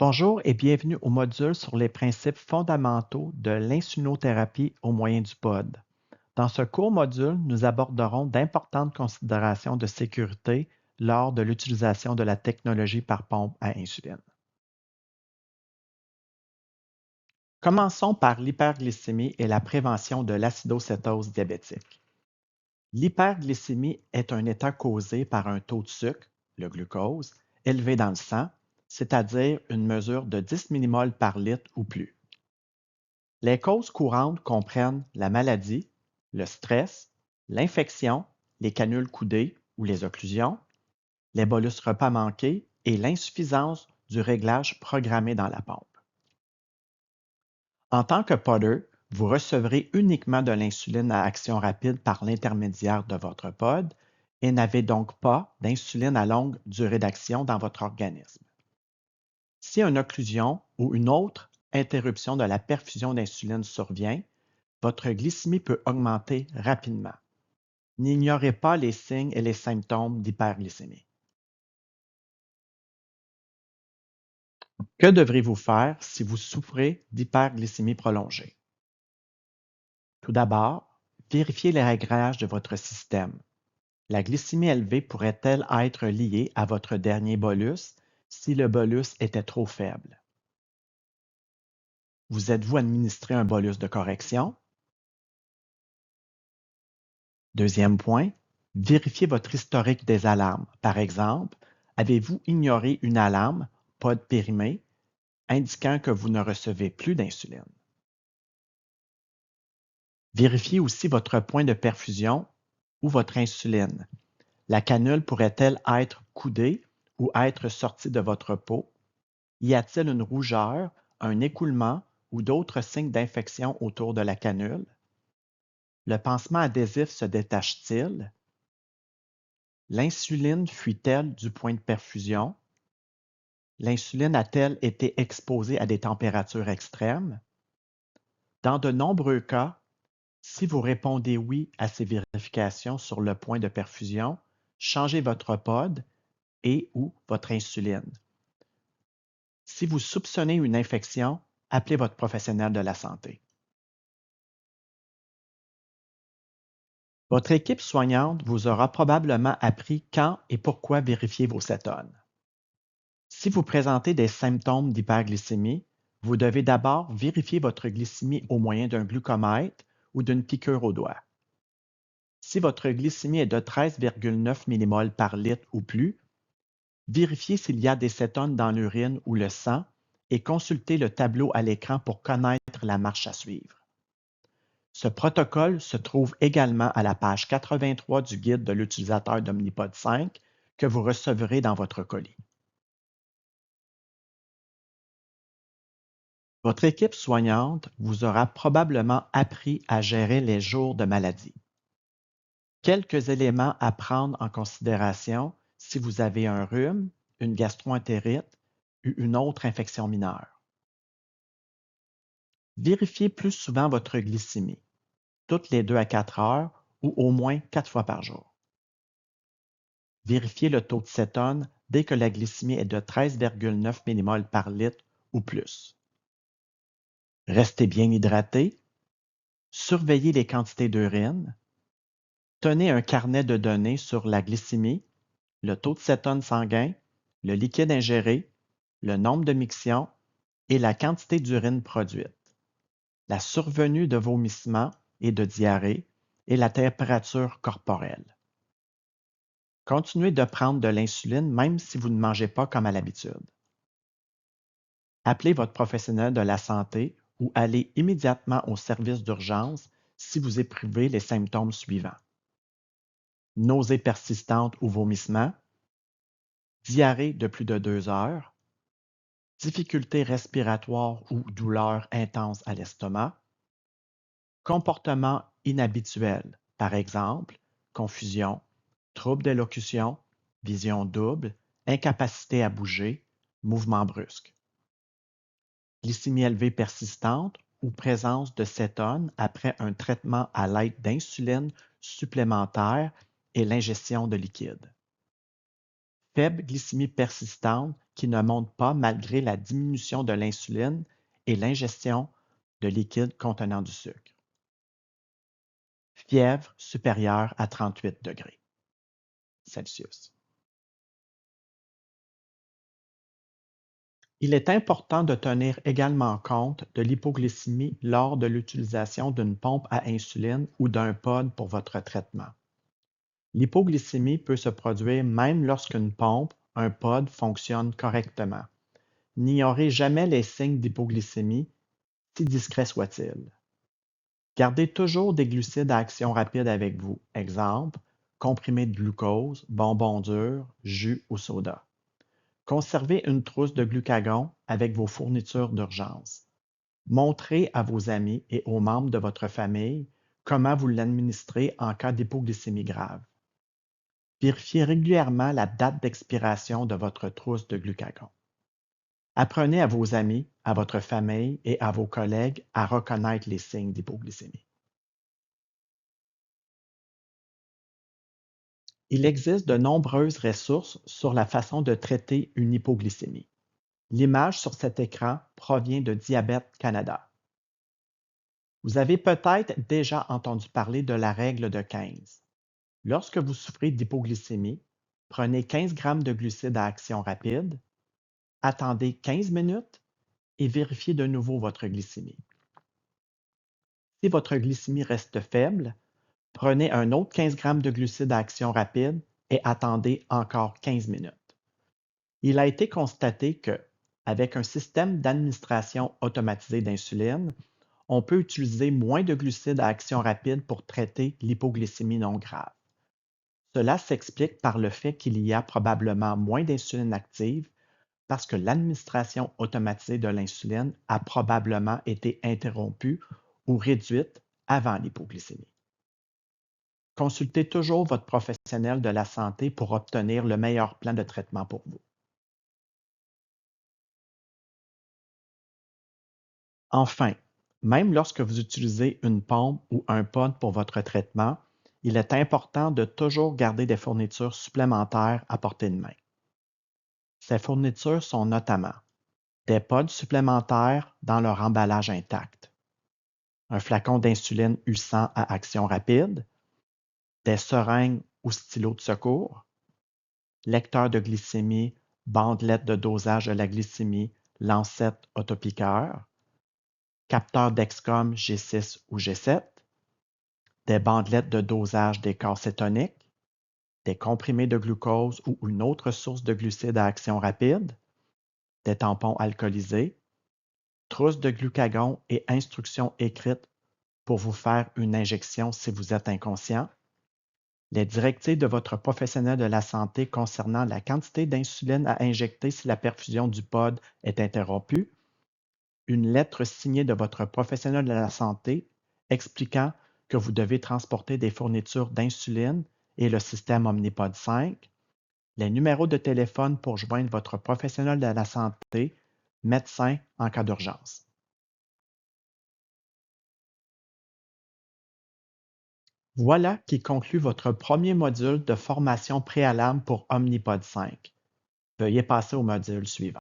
Bonjour et bienvenue au module sur les principes fondamentaux de l'insulinothérapie au moyen du POD. Dans ce court module, nous aborderons d'importantes considérations de sécurité lors de l'utilisation de la technologie par pompe à insuline. Commençons par l'hyperglycémie et la prévention de l'acidocétose diabétique. L'hyperglycémie est un état causé par un taux de sucre, le glucose, élevé dans le sang, c'est-à-dire une mesure de 10 mmol par litre ou plus. Les causes courantes comprennent la maladie, le stress, l'infection, les canules coudées ou les occlusions, les bolus repas manqués et l'insuffisance du réglage programmé dans la pompe. En tant que podder, vous recevrez uniquement de l'insuline à action rapide par l'intermédiaire de votre pod et n'avez donc pas d'insuline à longue durée d'action dans votre organisme. Si une occlusion ou une autre interruption de la perfusion d'insuline survient, votre glycémie peut augmenter rapidement. N'ignorez pas les signes et les symptômes d'hyperglycémie. Que devrez-vous faire si vous souffrez d'hyperglycémie prolongée? Tout d'abord, vérifiez les réglages de votre système. La glycémie élevée pourrait-elle être liée à votre dernier bolus si le bolus était trop faible? Vous êtes-vous administré un bolus de correction? Deuxième point, vérifiez votre historique des alarmes. Par exemple, avez-vous ignoré une alarme, POD périmé, indiquant que vous ne recevez plus d'insuline? Vérifiez aussi votre point de perfusion ou votre insuline. La canule pourrait-elle être coudée ou être sortie de votre peau? Y a-t-il une rougeur, un écoulement ou d'autres signes d'infection autour de la canule? Le pansement adhésif se détache-t-il? L'insuline fuit-elle du point de perfusion? L'insuline a-t-elle été exposée à des températures extrêmes? Dans de nombreux cas, si vous répondez oui à ces vérifications sur le point de perfusion, changez votre pod et ou votre insuline. Si vous soupçonnez une infection, appelez votre professionnel de la santé. Votre équipe soignante vous aura probablement appris quand et pourquoi vérifier vos cétones. Si vous présentez des symptômes d'hyperglycémie, vous devez d'abord vérifier votre glycémie au moyen d'un glucomètre ou d'une piqûre au doigt. Si votre glycémie est de 13,9 mmol par litre ou plus, vérifiez s'il y a des cétones dans l'urine ou le sang et consultez le tableau à l'écran pour connaître la marche à suivre. Ce protocole se trouve également à la page 83 du guide de l'utilisateur d'Omnipod 5 que vous recevrez dans votre colis. Votre équipe soignante vous aura probablement appris à gérer les jours de maladie. Quelques éléments à prendre en considération si vous avez un rhume, une gastroentérite ou une autre infection mineure. Vérifiez plus souvent votre glycémie, toutes les 2 à 4 heures ou au moins 4 fois par jour. Vérifiez le taux de cétone dès que la glycémie est de 13,9 mmol par litre ou plus. Restez bien hydraté. Surveillez les quantités d'urine. Tenez un carnet de données sur la glycémie, le taux de cétone sanguin, le liquide ingéré, le nombre de mictions et la quantité d'urine produite, la survenue de vomissements et de diarrhée et la température corporelle. Continuez de prendre de l'insuline même si vous ne mangez pas comme à l'habitude. Appelez votre professionnel de la santé ou allez immédiatement au service d'urgence si vous éprouvez les symptômes suivants: nausées persistantes ou vomissements, diarrhée de plus de 2 heures, difficultés respiratoires ou douleurs intenses à l'estomac, comportement inhabituel, par exemple, confusion, troubles d'élocution, vision double, incapacité à bouger, mouvements brusques. Glycémie élevée persistante ou présence de cétone après un traitement à l'aide d'insuline supplémentaire et l'ingestion de liquide. Faible glycémie persistante qui ne monte pas malgré la diminution de l'insuline et l'ingestion de liquides contenant du sucre. Fièvre supérieure à 38 degrés Celsius. Il est important de tenir également compte de l'hypoglycémie lors de l'utilisation d'une pompe à insuline ou d'un pod pour votre traitement. L'hypoglycémie peut se produire même lorsqu'une pompe, un pod, fonctionne correctement. N'ignorez jamais les signes d'hypoglycémie, si discrets soient-ils. Gardez toujours des glucides à action rapide avec vous. Exemple, comprimés de glucose, bonbons durs, jus ou soda. Conservez une trousse de glucagon avec vos fournitures d'urgence. Montrez à vos amis et aux membres de votre famille comment vous l'administrez en cas d'hypoglycémie grave. Vérifiez régulièrement la date d'expiration de votre trousse de glucagon. Apprenez à vos amis, à votre famille et à vos collègues à reconnaître les signes d'hypoglycémie. Il existe de nombreuses ressources sur la façon de traiter une hypoglycémie. L'image sur cet écran provient de Diabète Canada. Vous avez peut-être déjà entendu parler de la règle de 15. Lorsque vous souffrez d'hypoglycémie, prenez 15 g de glucides à action rapide, attendez 15 minutes et vérifiez de nouveau votre glycémie. Si votre glycémie reste faible, prenez un autre 15 g de glucides à action rapide et attendez encore 15 minutes. Il a été constaté que, avec un système d'administration automatisé d'insuline, on peut utiliser moins de glucides à action rapide pour traiter l'hypoglycémie non grave. Cela s'explique par le fait qu'il y a probablement moins d'insuline active parce que l'administration automatisée de l'insuline a probablement été interrompue ou réduite avant l'hypoglycémie. Consultez toujours votre professionnel de la santé pour obtenir le meilleur plan de traitement pour vous. Enfin, même lorsque vous utilisez une pompe ou un pod pour votre traitement, il est important de toujours garder des fournitures supplémentaires à portée de main. Ces fournitures sont notamment des pods supplémentaires dans leur emballage intact, un flacon d'insuline U100 à action rapide, des seringues ou stylos de secours, lecteur de glycémie, bandelette de dosage de la glycémie, lancette autopiqueur, capteur Dexcom G6 ou G7, des bandelettes de dosage des corps cétoniques, des comprimés de glucose ou une autre source de glucides à action rapide, des tampons alcoolisés, trousse de glucagon et instructions écrites pour vous faire une injection si vous êtes inconscient, les directives de votre professionnel de la santé concernant la quantité d'insuline à injecter si la perfusion du pod est interrompue, une lettre signée de votre professionnel de la santé expliquant que vous devez transporter des fournitures d'insuline et le système Omnipod 5, les numéros de téléphone pour joindre votre professionnel de la santé, médecin en cas d'urgence. Voilà qui conclut votre premier module de formation préalable pour Omnipod 5. Veuillez passer au module suivant.